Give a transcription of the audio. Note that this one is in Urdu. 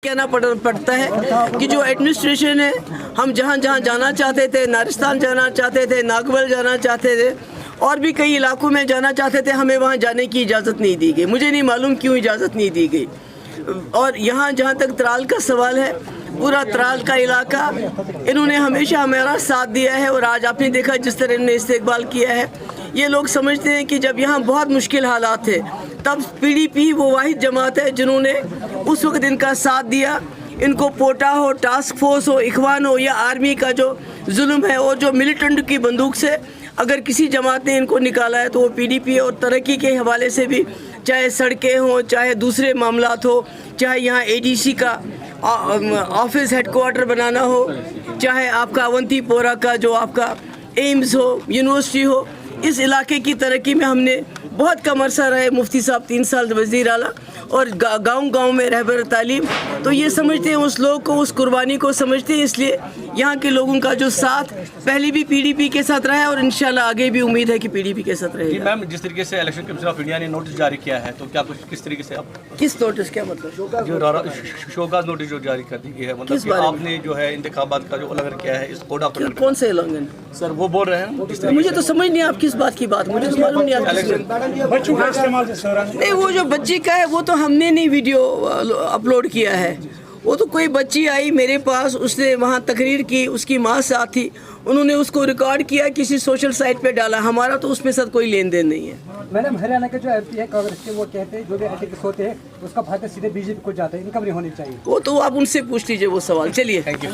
کہنا پڑتا ہے کہ جو ایڈمنسٹریشن ہے، ہم جہاں جہاں جانا چاہتے تھے، نارستان جانا چاہتے تھے، ناگبل جانا چاہتے تھے اور بھی کئی علاقوں میں جانا چاہتے تھے، ہمیں وہاں جانے کی اجازت نہیں دی گئی. مجھے نہیں معلوم کیوں اجازت نہیں دی گئی. اور یہاں جہاں تک ترال کا سوال ہے، پورا ترال کا علاقہ انہوں نے ہمیشہ ہمارا ساتھ دیا ہے. اور آج آپ نے دیکھا جس طرح انہوں نے استقبال کیا ہے. یہ لوگ سمجھتے ہیں کہ جب یہاں بہت مشکل حالات تھے تب پی ڈی پی وہ واحد جماعت ہے جنہوں نے اس وقت ان کا ساتھ دیا. ان کو پوٹا ہو، ٹاسک فورس ہو، اخوان ہو یا آرمی کا جو ظلم ہے اور جو ملیٹنٹ کی بندوق سے اگر کسی جماعت نے ان کو نکالا ہے تو وہ پی ڈی پی. اور ترقی کے حوالے سے بھی، چاہے سڑکیں ہوں، چاہے دوسرے معاملات ہو، چاہے یہاں اے ڈی سی کا آفس ہیڈ کوارٹر بنانا ہو، چاہے آپ کا اونتی پورہ کا جو آپ کا ایمز ہو، یونیورسٹی ہو، اس علاقے کی ترقی میں ہم نے بہت کم عرصہ رہے. مفتی صاحب 3 سال وزیر اعلیٰ اور گاؤں گاؤں میں رہبر تعلیم. تو یہ سمجھتے ہیں اس لوگ کو، اس قربانی کو سمجھتے ہیں. اس لیے یہاں کے لوگوں کا جو ساتھ پہلے بھی پی ڈی پی کے ساتھ رہا ہے اور انشاءاللہ آگے بھی امید ہے کہ پی ڈی پی کے ساتھ رہے گا. جی میم، جس طریقے سے الیکشن کمیشن آف انڈیا نے نوٹس جاری کیا ہے تو کیا کس طریقے سے کس نوٹس؟ کیا مطلب؟ جو شوکاز نوٹس جو جاری کر دی گئی ہے، مطلب کہ آپ نے جو ہے انتخابات کا جو الغن کیا ہے اس کوڈ آف کنڈکٹ. کون سے اعلان؟ سر وہ بول رہے ہیں مجھے تو سمجھ نہیں آپ کس بات کی بات، مجھے تو معلوم نہیں آپ نہیں. وہ جو بچی کا ہے وہ تو ہم نے نہیں ویڈیو اپلوڈ کیا ہے. وہ تو کوئی بچی آئی میرے پاس، اس نے وہاں تقریر کی، اس کی ماں ساتھ تھی، انہوں نے اس کو ریکارڈ کیا، کسی سوشل سائٹ پہ ڈالا. ہمارا تو اس میں ساتھ کوئی لین دین نہیں ہے. میڈم، ہریانہ کے جو ایم پی ہے کانگریس کے، وہ کہتے ہیں جو بھی ایتھکس ہوتے ہیں اس کا فائدہ سیدھے بی جے پی کو جاتا ہے، انکم نہیں ہونی چاہیے. وہ تو آپ ان سے پوچھ لیجیے وہ سوال. چلیے. Thank you.